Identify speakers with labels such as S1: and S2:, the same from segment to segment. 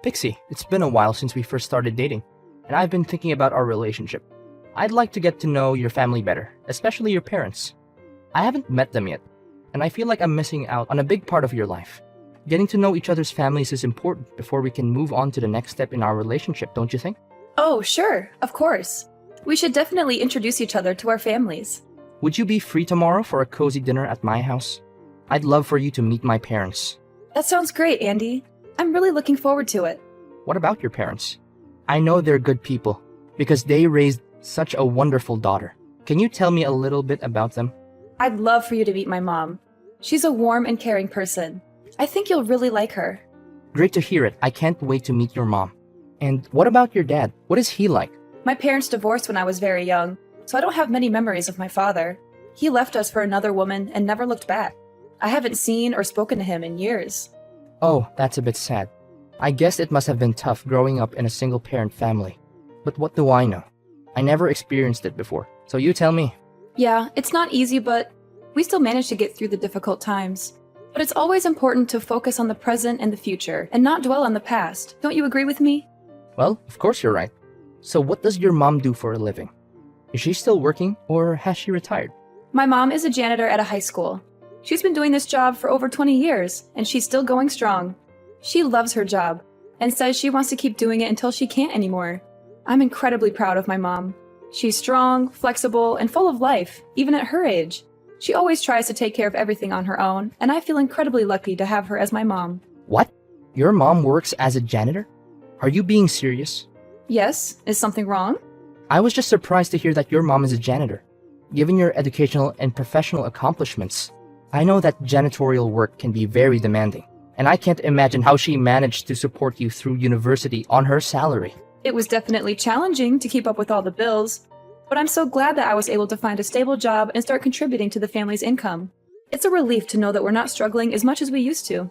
S1: Pixie, it's been a while since we first started dating, and I've been thinking about our relationship. I'd like to get to know your family better, especially your parents. I haven't met them yet, and I feel like I'm missing out on a big part of your life. Getting to know each other's families is important before we can move on to the next step in our relationship, don't you think?
S2: Oh, sure, of course. We should definitely introduce each other to our families.
S1: Would you be free tomorrow for a cozy dinner at my house? I'd love for you to meet my parents.
S2: That sounds great, Andy. I'm really looking forward to it.
S1: What about your parents? I know they're good people, because they raised such a wonderful daughter. Can you tell me a little bit about them?
S2: I'd love for you to meet my mom. She's a warm and caring person. I think you'll really like her.
S1: Great to hear it. I can't wait to meet your mom. And what about your dad? What is he like?
S2: My parents divorced when I was very young, so I don't have many memories of my father. He left us for another woman and never looked back. I haven't seen or spoken to him in years.
S1: Oh, that's a bit sad. I guess it must have been tough growing up in a single-parent family. But what do I know? I never experienced it before, so you tell me.
S2: Yeah, it's not easy, but we still manage to get through the difficult times. But it's always important to focus on the present and the future, and not dwell on the past. Don't you agree with me?
S1: Well, of course you're right. So what does your mom do for a living? Is she still working, or has she retired?
S2: My mom is a janitor at a high school. She's been doing this job for over 20 years, and she's still going strong. She loves her job, and says she wants to keep doing it until she can't anymore. I'm incredibly proud of my mom. She's strong, flexible, and full of life, even at her age. She always tries to take care of everything on her own, and I feel incredibly lucky to have her as my mom.
S1: What? Your mom works as a janitor? Are you being serious?
S2: Yes, is something wrong?
S1: I was just surprised to hear that your mom is a janitor. Given your educational and professional accomplishments, I know that janitorial work can be very demanding, and I can't imagine how she managed to support you through university on her salary.
S2: It was definitely challenging to keep up with all the bills, but I'm so glad that I was able to find a stable job and start contributing to the family's income. It's a relief to know that we're not struggling as much as we used to.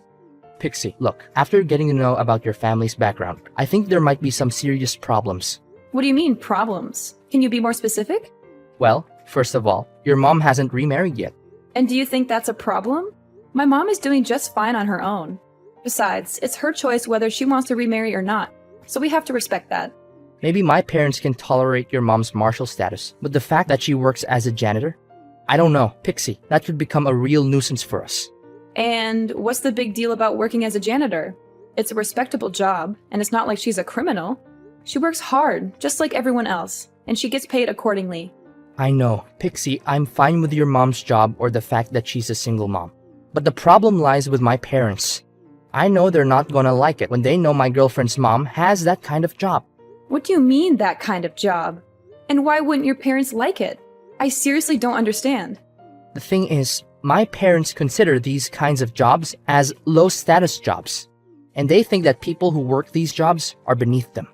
S1: Pixie, look, after getting to know about your family's background, I think there might be some serious problems.
S2: What do you mean, problems? Can you be more specific?
S1: Well, first of all, your mom hasn't remarried yet.
S2: And do you think that's a problem? My mom is doing just fine on her own. Besides, it's her choice whether she wants to remarry or not, so we have to respect that.
S1: Maybe my parents can tolerate your mom's martial status, but the fact that she works as a janitor? I don't know, Pixie, that could become a real nuisance for us.
S2: And what's the big deal about working as a janitor? It's a respectable job, and it's not like she's a criminal. She works hard, just like everyone else, and she gets paid accordingly.
S1: I know, Pixie, I'm fine with your mom's job or the fact that she's a single mom. But the problem lies with my parents. I know they're not gonna like it when they know my girlfriend's mom has that kind of job.
S2: What do you mean, that kind of job? And why wouldn't your parents like it? I seriously don't understand.
S1: The thing is, my parents consider these kinds of jobs as low-status jobs, and they think that people who work these jobs are beneath them.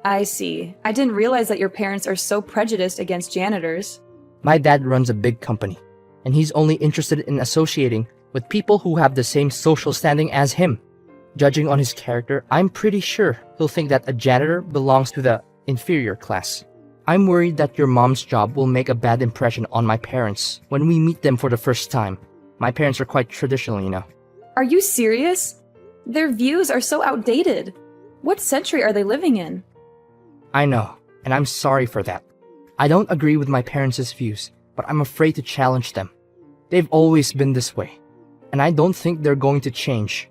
S2: I see. I didn't realize that your parents are so prejudiced against janitors.
S1: My dad runs a big company, and he's only interested in associating with people who have the same social standing as him. Judging on his character, I'm pretty sure he'll think that a janitor belongs to the inferior class. I'm worried that your mom's job will make a bad impression on my parents when we meet them for the first time. My parents are quite traditional, you know.
S2: Are you serious? Their views are so outdated. What century are they living in?
S1: I know, and I'm sorry for that. I don't agree with my parents' views, but I'm afraid to challenge them. They've always been this way, and I don't think they're going to change.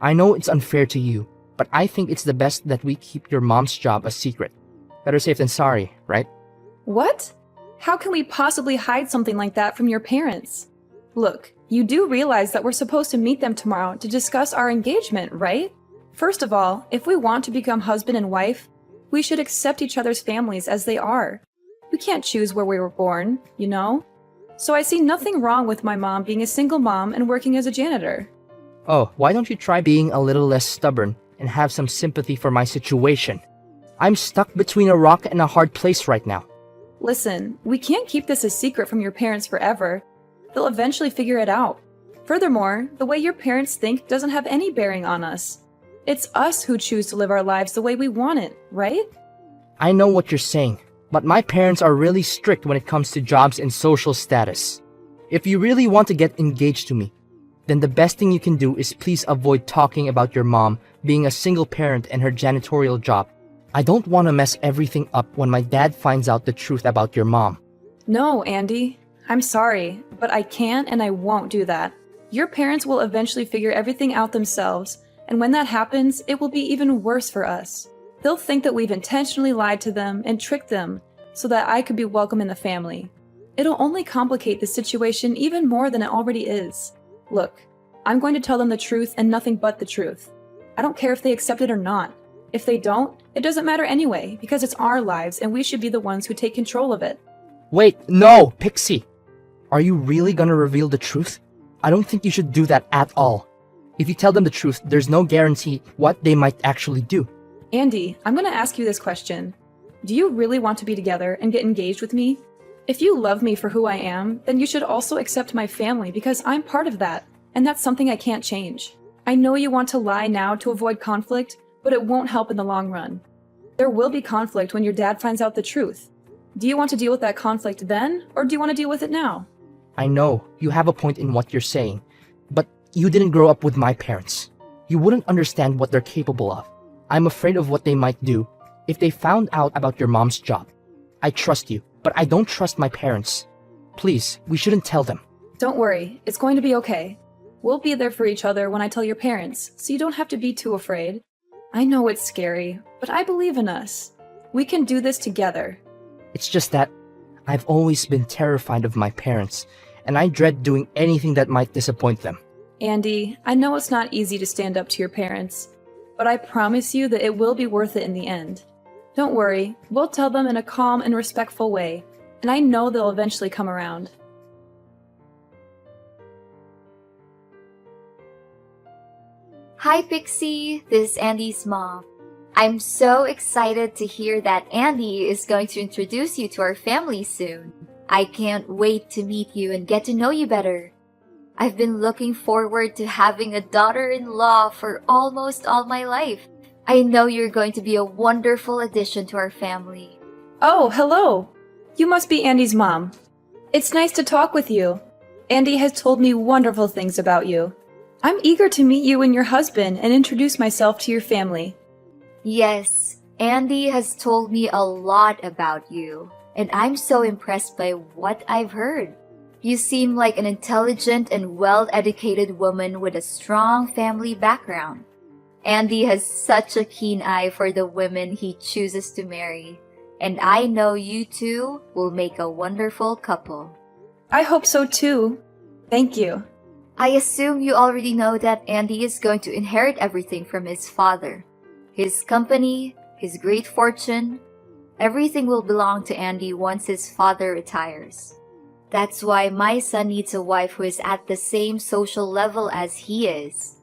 S1: I know it's unfair to you, but I think it's the best that we keep your mom's job a secret. Better safe than sorry, right?
S2: What? How can we possibly hide something like that from your parents? Look, you do realize that we're supposed to meet them tomorrow to discuss our engagement, right? First of all, if we want to become husband and wife, we should accept each other's families as they are. We can't choose where we were born, you know? So I see nothing wrong with my mom being a single mom and working as a janitor.
S1: Oh, why don't you try being a little less stubborn and have some sympathy for my situation? I'm stuck between a rock and a hard place right now.
S2: Listen, we can't keep this a secret from your parents forever. They'll eventually figure it out. Furthermore, the way your parents think doesn't have any bearing on us. It's us who choose to live our lives the way we want it, right?
S1: I know what you're saying, but my parents are really strict when it comes to jobs and social status. If you really want to get engaged to me, then the best thing you can do is please avoid talking about your mom being a single parent and her janitorial job. I don't want to mess everything up when my dad finds out the truth about your mom.
S2: No, Andy. I'm sorry, but I can't and I won't do that. Your parents will eventually figure everything out themselves, and when that happens, it will be even worse for us. They'll think that we've intentionally lied to them and tricked them so that I could be welcome in the family. It'll only complicate the situation even more than it already is. Look, I'm going to tell them the truth and nothing but the truth. I don't care if they accept it or not. If they don't, it doesn't matter anyway, because it's our lives and we should be the ones who take control of it.
S1: Wait, no, Pixie! Are you really gonna reveal the truth? I don't think you should do that at all. If you tell them the truth, there's no guarantee what they might actually do.
S2: Andy, I'm going to ask you this question. Do you really want to be together and get engaged with me? If you love me for who I am, then you should also accept my family because I'm part of that, and that's something I can't change. I know you want to lie now to avoid conflict, but it won't help in the long run. There will be conflict when your dad finds out the truth. Do you want to deal with that conflict then, or do you want to deal with it now?
S1: I know you have a point in what you're saying, but you didn't grow up with my parents. You wouldn't understand what they're capable of. I'm afraid of what they might do if they found out about your mom's job. I trust you, but I don't trust my parents. Please, we shouldn't tell them.
S2: Don't worry, it's going to be okay. We'll be there for each other when I tell your parents, so you don't have to be too afraid. I know it's scary, but I believe in us. We can do this together.
S1: It's just that I've always been terrified of my parents, and I dread doing anything that might disappoint them.
S2: Andy, I know it's not easy to stand up to your parents, but I promise you that it will be worth it in the end. Don't worry, we'll tell them in a calm and respectful way, and I know they'll eventually come around.
S3: Hi Pixie, this is Andy's mom. I'm so excited to hear that Andy is going to introduce you to our family soon. I can't wait to meet you and get to know you better. I've been looking forward to having a daughter-in-law for almost all my life. I know you're going to be a wonderful addition to our family.
S2: Oh, hello! You must be Andy's mom. It's nice to talk with you. Andy has told me wonderful things about you. I'm eager to meet you and your husband and introduce myself to your family.
S3: Yes, Andy has told me a lot about you, and I'm so impressed by what I've heard. You seem like an intelligent and well-educated woman with a strong family background. Andy has such a keen eye for the women he chooses to marry, and I know you two will make a wonderful couple.
S2: I hope so too. Thank you.
S3: I assume you already know that Andy is going to inherit everything from his father. His company, his great fortune, everything will belong to Andy once his father retires. That's why my son needs a wife who is at the same social level as he is.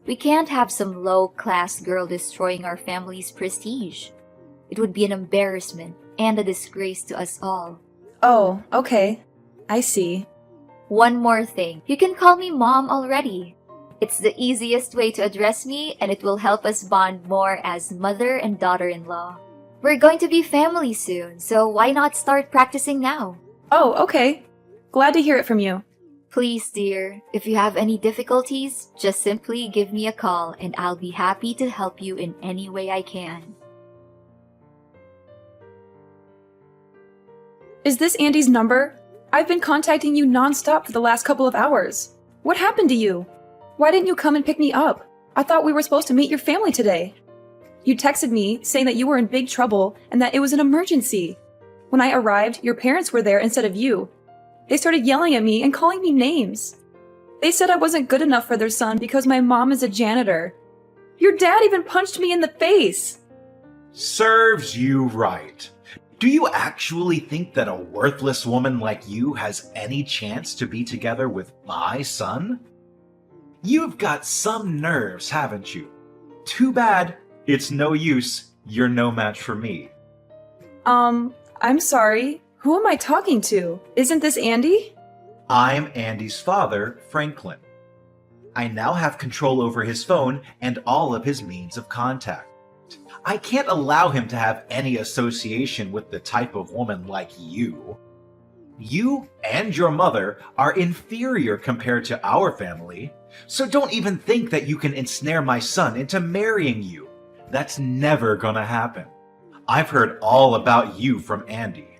S3: We can't have some low-class girl destroying our family's prestige. It would be an embarrassment and a disgrace to us all.
S2: Oh, okay. I see.
S3: One more thing. You can call me Mom already. It's the easiest way to address me, and it will help us bond more as mother and daughter-in-law. We're going to be family soon, so why not start practicing now?
S2: Oh, okay. Glad to hear it from you.
S3: Please, dear, if you have any difficulties, just simply give me a call and I'll be happy to help you in any way I can.
S2: Is this Andy's number? I've been contacting you nonstop for the last couple of hours. What happened to you? Why didn't you come and pick me up? I thought we were supposed to meet your family today. You texted me saying that you were in big trouble and that it was an emergency. When I arrived, your parents were there instead of you. They started yelling at me and calling me names. They said I wasn't good enough for their son because my mom is a janitor. Your dad even punched me in the face.
S4: Serves you right. Do you actually think that a worthless woman like you has any chance to be together with my son? You've got some nerves, haven't you? Too bad. It's no use. You're no match for me.
S2: I'm sorry. Who am I talking to? Isn't this Andy?
S4: I'm Andy's father, Franklin. I now have control over his phone and all of his means of contact. I can't allow him to have any association with the type of woman like you. You and your mother are inferior compared to our family, so don't even think that you can ensnare my son into marrying you. That's never gonna happen. I've heard all about you from Andy.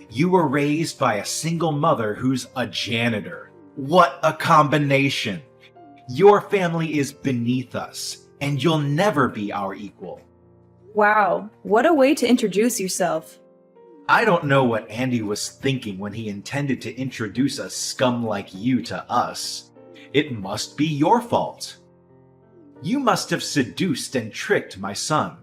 S4: You were raised by a single mother who's a janitor. What a combination! Your family is beneath us, and you'll never be our equal.
S2: Wow, what a way to introduce yourself.
S4: I don't know what Andy was thinking when he intended to introduce a scum like you to us. It must be your fault. You must have seduced and tricked my son.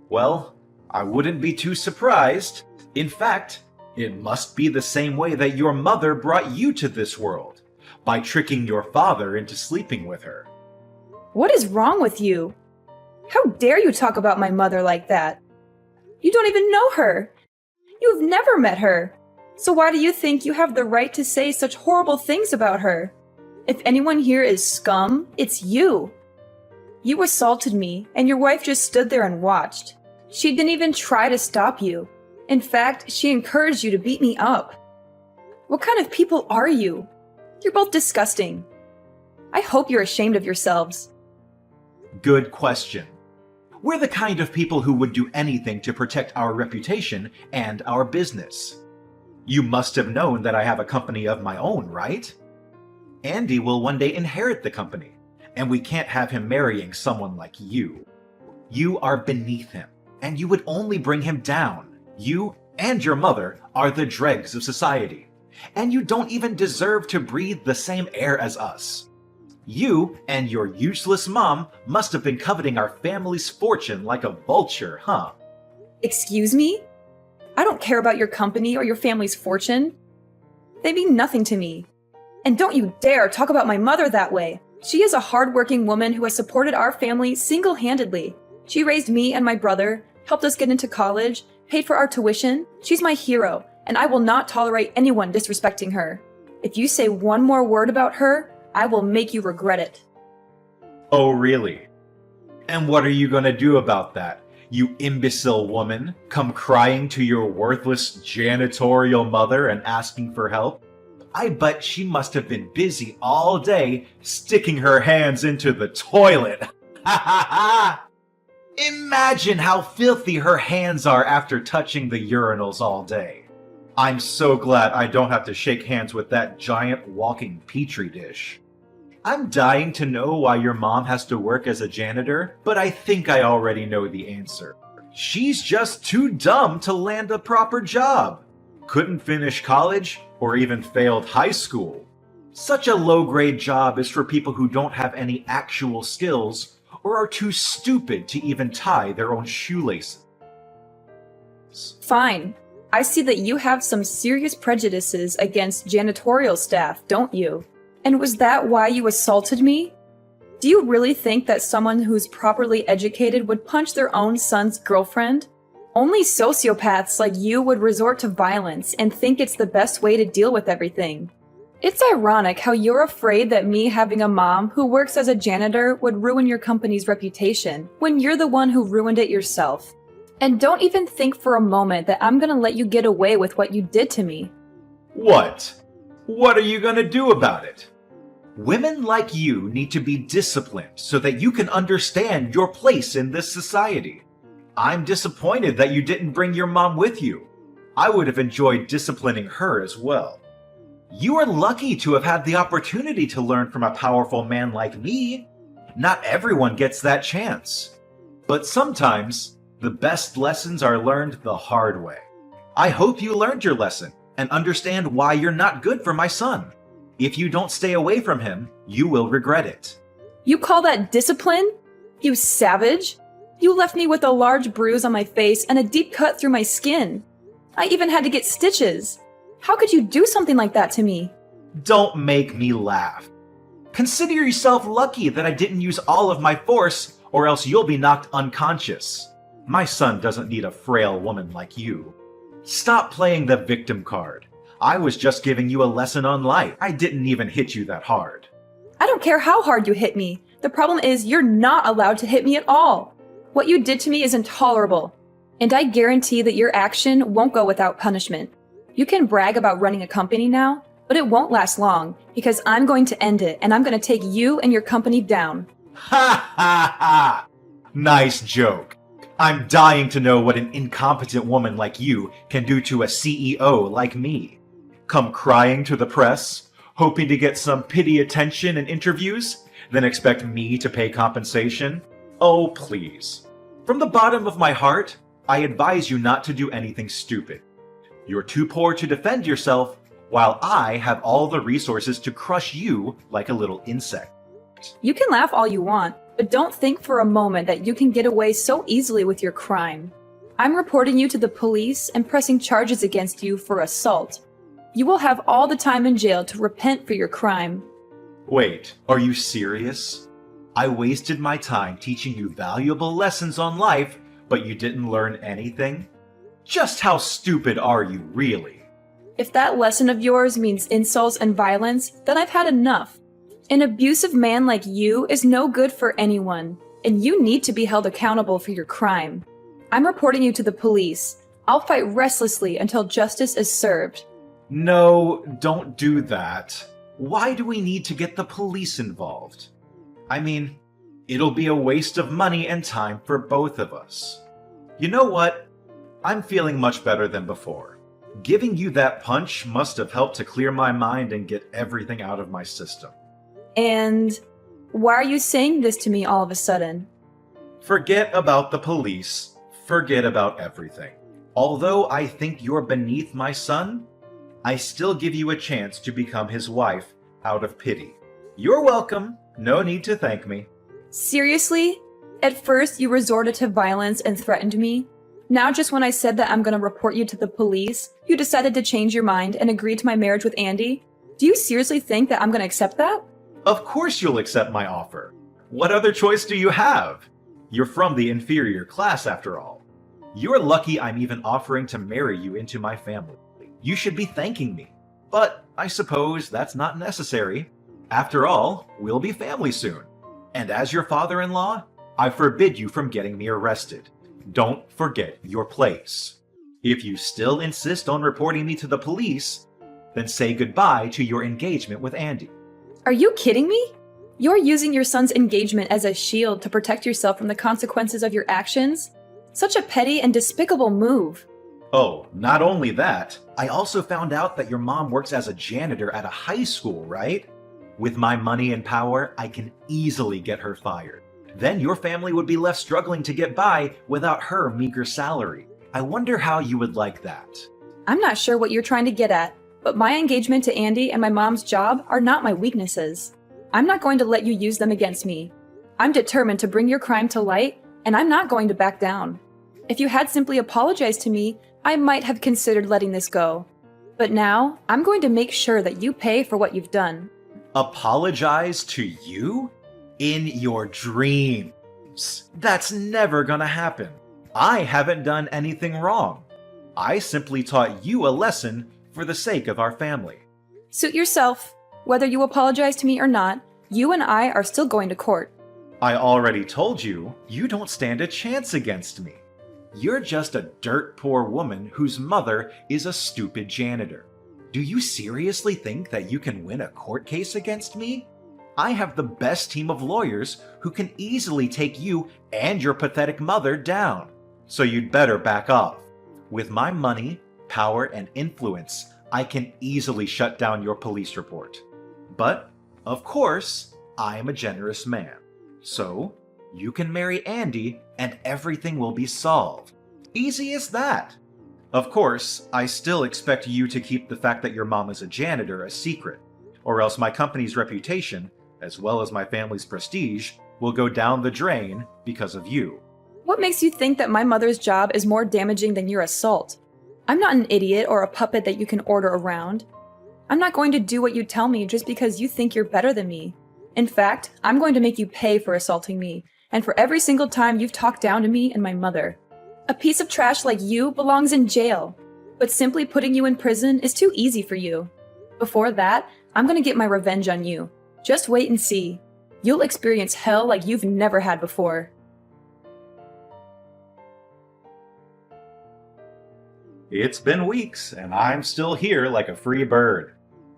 S4: Well, I wouldn't be too surprised. In fact, it must be the same way that your mother brought you to this world, by tricking your father into sleeping with her.
S2: What is wrong with you? How dare you talk about my mother like that? You don't even know her. You've never met her. So why do you think you have the right to say such horrible things about her? If anyone here is scum, it's you. You assaulted me, and your wife just stood there and watched. She didn't even try to stop you. In fact, she encouraged you to beat me up. What kind of people are you? You're both disgusting. I hope you're ashamed of yourselves.
S4: Good question. We're the kind of people who would do anything to protect our reputation and our business. You must have known that I have a company of my own, right? Andy will one day inherit the company, and we can't have him marrying someone like you. You are beneath him, and you would only bring him down. You and your mother are the dregs of society, and you don't even deserve to breathe the same air as us. You and your useless mom must have been coveting our family's fortune like a vulture, huh?
S2: Excuse me? I don't care about your company or your family's fortune. They mean nothing to me. And don't you dare talk about my mother that way. She is a hardworking woman who has supported our family single-handedly. She raised me and my brother, helped us get into college, paid for our tuition. She's my hero, and I will not tolerate anyone disrespecting her. If you say one more word about her, I will make you regret it.
S4: Oh, really? And what are you gonna do about that, you imbecile woman? Come crying to your worthless janitorial mother and asking for help? I bet she must have been busy all day sticking her hands into the toilet. Ha ha ha! Imagine how filthy her hands are after touching the urinals all day. I'm so glad I don't have to shake hands with that giant walking petri dish. I'm dying to know why your mom has to work as a janitor, but I think I already know the answer. She's just too dumb to land a proper job. Couldn't finish college or even failed high school. Such a low-grade job is for people who don't have any actual skills or are too stupid to even tie their own shoelaces.
S2: Fine. I see that you have some serious prejudices against janitorial staff, don't you? And was that why you assaulted me? Do you really think that someone who's properly educated would punch their own son's girlfriend? Only sociopaths like you would resort to violence and think it's the best way to deal with everything. It's ironic how you're afraid that me having a mom who works as a janitor would ruin your company's reputation when you're the one who ruined it yourself. And don't even think for a moment that I'm gonna let you get away with what you did to me.
S4: What? What are you gonna do about it? Women like you need to be disciplined so that you can understand your place in this society. I'm disappointed that you didn't bring your mom with you. I would have enjoyed disciplining her as well. You are lucky to have had the opportunity to learn from a powerful man like me. Not everyone gets that chance. But sometimes, the best lessons are learned the hard way. I hope you learned your lesson and understand why you're not good for my son. If you don't stay away from him, you will regret it.
S2: You call that discipline? You savage! You left me with a large bruise on my face and a deep cut through my skin. I even had to get stitches. How could you do something like that to me?
S4: Don't make me laugh. Consider yourself lucky that I didn't use all of my force, or else you'll be knocked unconscious. My son doesn't need a frail woman like you. Stop playing the victim card. I was just giving you a lesson on life. I didn't even hit you that hard.
S2: I don't care how hard you hit me. The problem is you're not allowed to hit me at all. What you did to me is intolerable. And I guarantee that your action won't go without punishment. You can brag about running a company now, but it won't last long because I'm going to end it and I'm going to take you and your company down.
S4: Ha ha ha! Nice joke. I'm dying to know what an incompetent woman like you can do to a CEO like me. Come crying to the press, hoping to get some pity attention and interviews, then expect me to pay compensation? Oh, please. From the bottom of my heart, I advise you not to do anything stupid. You're too poor to defend yourself, while I have all the resources to crush you like a little insect.
S2: You can laugh all you want, but don't think for a moment that you can get away so easily with your crime. I'm reporting you to the police and pressing charges against you for assault. You will have all the time in jail to repent for your crime.
S4: Wait, are you serious? I wasted my time teaching you valuable lessons on life, but you didn't learn anything? Just how stupid are you, really?
S2: If that lesson of yours means insults and violence, then I've had enough. An abusive man like you is no good for anyone, and you need to be held accountable for your crime. I'm reporting you to the police. I'll fight restlessly until justice is served.
S4: No, don't do that. Why do we need to get the police involved? I mean, it'll be a waste of money and time for both of us. You know what? I'm feeling much better than before. Giving you that punch must have helped to clear my mind and get everything out of my system.
S2: And why are you saying this to me all of a sudden?
S4: Forget about the police. Forget about everything. Although I think you're beneath my son, I still give you a chance to become his wife out of pity. You're welcome. No need to thank me.
S2: Seriously? At first, you resorted to violence and threatened me. Now, just when I said that I'm going to report you to the police, you decided to change your mind and agree to my marriage with Andy? Do you seriously think that I'm going to accept that?
S4: Of course you'll accept my offer. What other choice do you have? You're from the inferior class, after all. You're lucky I'm even offering to marry you into my family. You should be thanking me. But I suppose that's not necessary. After all, we'll be family soon. And as your father-in-law, I forbid you from getting me arrested. Don't forget your place. If you still insist on reporting me to the police, then say goodbye to your engagement with Andy.
S2: Are you kidding me? You're using your son's engagement as a shield to protect yourself from the consequences of your actions? Such a petty and despicable move.
S4: Oh, not only that, I also found out that your mom works as a janitor at a high school, right? With my money and power, I can easily get her fired. Then your family would be left struggling to get by without her meager salary. I wonder how you would like that.
S2: I'm not sure what you're trying to get at, but my engagement to Andy and my mom's job are not my weaknesses. I'm not going to let you use them against me. I'm determined to bring your crime to light, and I'm not going to back down. If you had simply apologized to me, I might have considered letting this go. But now, I'm going to make sure that you pay for what you've done.
S4: Apologize to you? In your dreams. That's never gonna happen. I haven't done anything wrong. I simply taught you a lesson for the sake of our family.
S2: Suit yourself. Whether you apologize to me or not, you and I are still going to court.
S4: I already told you, you don't stand a chance against me. You're just a dirt poor woman whose mother is a stupid janitor. Do you seriously think that you can win a court case against me? I have the best team of lawyers who can easily take you and your pathetic mother down. So you'd better back off. With my money, power, and influence, I can easily shut down your police report. But, of course, I am a generous man. So, you can marry Andy and everything will be solved. Easy as that. Of course, I still expect you to keep the fact that your mom is a janitor a secret, or else my company's reputation, as well as my family's prestige, will go down the drain because of you.
S2: What makes you think that my mother's job is more damaging than your assault? I'm not an idiot or a puppet that you can order around. I'm not going to do what you tell me just because you think you're better than me. In fact, I'm going to make you pay for assaulting me, and for every single time you've talked down to me and my mother. A piece of trash like you belongs in jail, but simply putting you in prison is too easy for you. Before that, I'm going to get my revenge on you. Just wait and see. You'll experience hell like you've never had before.
S4: It's been weeks, and I'm still here like a free bird.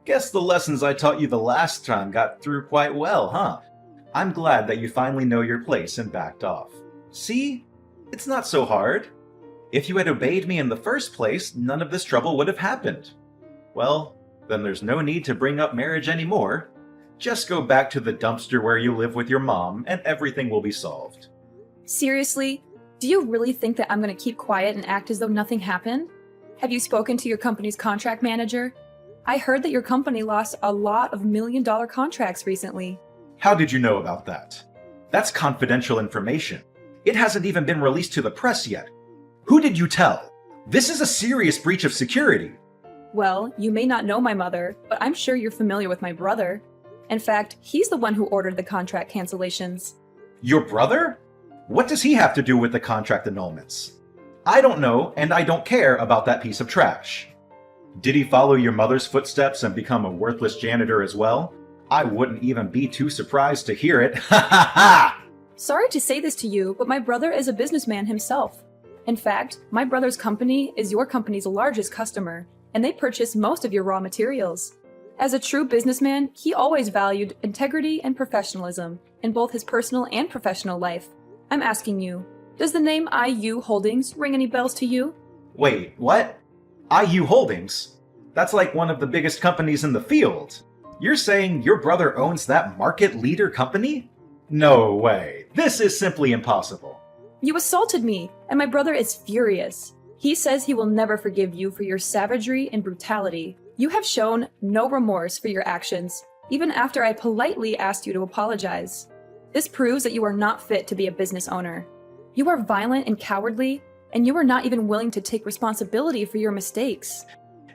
S4: Guess the lessons I taught you the last time got through quite well, huh? I'm glad that you finally know your place and backed off. See? It's not so hard. If you had obeyed me in the first place, none of this trouble would have happened. Well, then there's no need to bring up marriage anymore. Just go back to the dumpster where you live with your mom, and everything will be solved.
S2: Seriously? Do you really think that I'm going to keep quiet and act as though nothing happened? Have you spoken to your company's contract manager? I heard that your company lost a lot of million-dollar contracts recently.
S4: How did you know about that? That's confidential information. It hasn't even been released to the press yet. Who did you tell? This is a serious breach of security.
S2: Well, you may not know my mother, but I'm sure you're familiar with my brother. In fact, he's the one who ordered the contract cancellations.
S4: Your brother? What does he have to do with the contract annulments? I don't know, and I don't care about that piece of trash. Did he follow your mother's footsteps and become a worthless janitor as well? I wouldn't even be too surprised to hear it. Ha ha ha!
S2: Sorry to say this to you, but my brother is a businessman himself. In fact, my brother's company is your company's largest customer, and they purchase most of your raw materials. As a true businessman, he always valued integrity and professionalism in both his personal and professional life. I'm asking you, does the name IU Holdings ring any bells to you?
S4: Wait, what? IU Holdings? That's like one of the biggest companies in the field. You're saying your brother owns that market leader company? No way. This is simply impossible.
S2: You assaulted me, and my brother is furious. He says he will never forgive you for your savagery and brutality. You have shown no remorse for your actions, even after I politely asked you to apologize. This proves that you are not fit to be a business owner. You are violent and cowardly, and you are not even willing to take responsibility for your mistakes.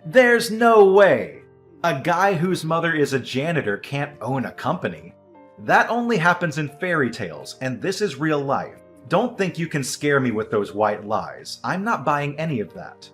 S4: There's no way. A guy whose mother is a janitor can't own a company. That only happens in fairy tales, and this is real life. Don't think you can scare me with those white lies. I'm not buying any of that.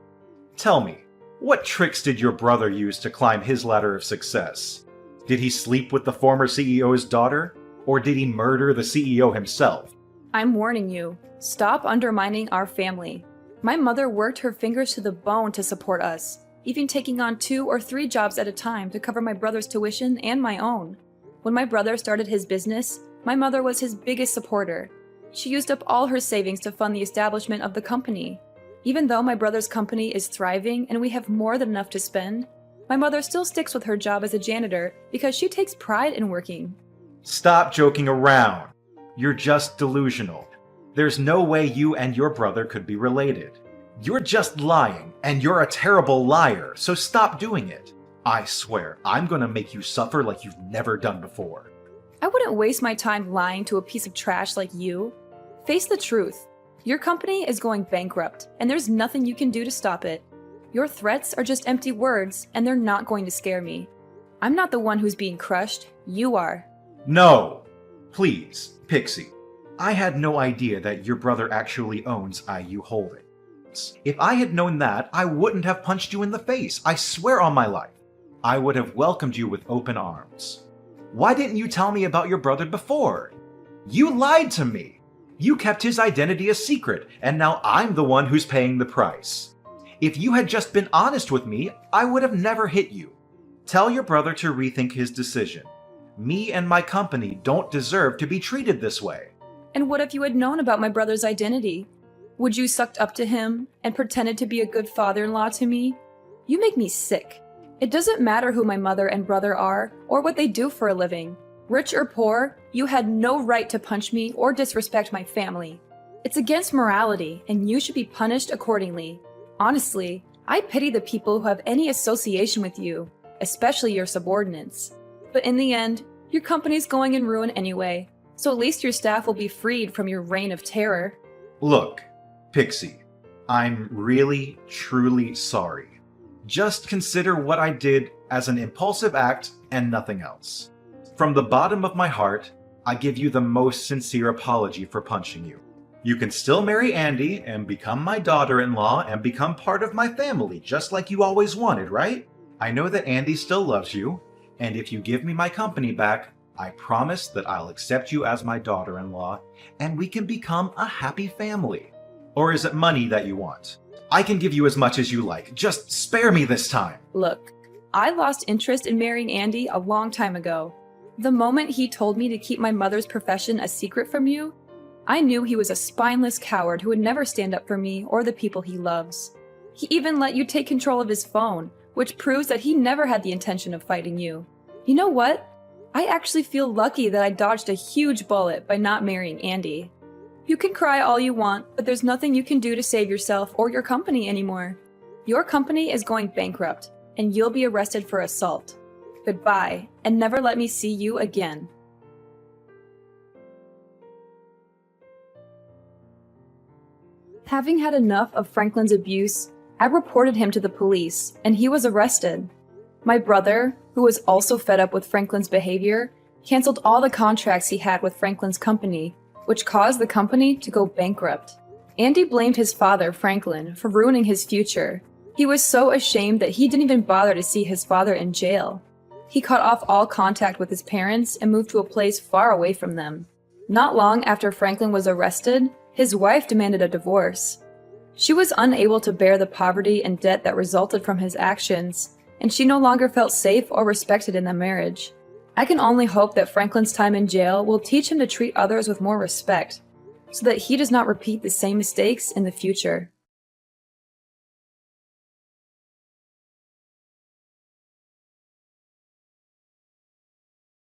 S4: Tell me, what tricks did your brother use to climb his ladder of success? Did he sleep with the former CEO's daughter? Or did he murder the CEO himself?
S2: I'm warning you, stop undermining our family. My mother worked her fingers to the bone to support us, even taking on 2 or 3 jobs at a time to cover my brother's tuition and my own. When my brother started his business, my mother was his biggest supporter. She used up all her savings to fund the establishment of the company. Even though my brother's company is thriving and we have more than enough to spend, my mother still sticks with her job as a janitor because she takes pride in working.
S4: Stop joking around. You're just delusional. There's no way you and your brother could be related. You're just lying, and you're a terrible liar, so stop doing it. I swear, I'm gonna make you suffer like you've never done before.
S2: I wouldn't waste my time lying to a piece of trash like you. Face the truth. Your company is going bankrupt, and there's nothing you can do to stop it. Your threats are just empty words, and they're not going to scare me. I'm not the one who's being crushed. You are.
S4: No! Please, Pixie. I had no idea that your brother actually owns IU Holdings. If I had known that, I wouldn't have punched you in the face. I swear on my life. I would have welcomed you with open arms. Why didn't you tell me about your brother before? You lied to me. You kept his identity a secret, and now I'm the one who's paying the price. If you had just been honest with me, I would have never hit you. Tell your brother to rethink his decision. Me and my company don't deserve to be treated this way.
S2: And what if you had known about my brother's identity? Would you sucked up to him and pretended to be a good father-in-law to me? You make me sick. It doesn't matter who my mother and brother are or what they do for a living. Rich or poor, you had no right to punch me or disrespect my family. It's against morality, and you should be punished accordingly. Honestly, I pity the people who have any association with you, especially your subordinates. But in the end, your company's going in ruin anyway, so at least your staff will be freed from your reign of terror.
S4: Look, Pixie, I'm really, truly sorry. Just consider what I did as an impulsive act and nothing else. From the bottom of my heart, I give you the most sincere apology for punching you. You can still marry Andy and become my daughter-in-law and become part of my family, just like you always wanted, right? I know that Andy still loves you, and if you give me my company back, I promise that I'll accept you as my daughter-in-law, and we can become a happy family. Or is it money that you want? I can give you as much as you like. Just spare me this time.
S2: Look, I lost interest in marrying Andy a long time ago. The moment he told me to keep my mother's profession a secret from you, I knew he was a spineless coward who would never stand up for me or the people he loves. He even let you take control of his phone, which proves that he never had the intention of fighting you. You know what? I actually feel lucky that I dodged a huge bullet by not marrying Andy. You can cry all you want, but there's nothing you can do to save yourself or your company anymore. Your company is going bankrupt, and you'll be arrested for assault. Goodbye, and never let me see you again. Having had enough of Franklin's abuse, I reported him to the police, and he was arrested. My brother, who was also fed up with Franklin's behavior, canceled all the contracts he had with Franklin's company, which caused the company to go bankrupt. Andy blamed his father, Franklin, for ruining his future. He was so ashamed that he didn't even bother to see his father in jail. He cut off all contact with his parents and moved to a place far away from them. Not long after Franklin was arrested, his wife demanded a divorce. She was unable to bear the poverty and debt that resulted from his actions, and she no longer felt safe or respected in the marriage. I can only hope that Franklin's time in jail will teach him to treat others with more respect, so that he does not repeat the same mistakes in the future.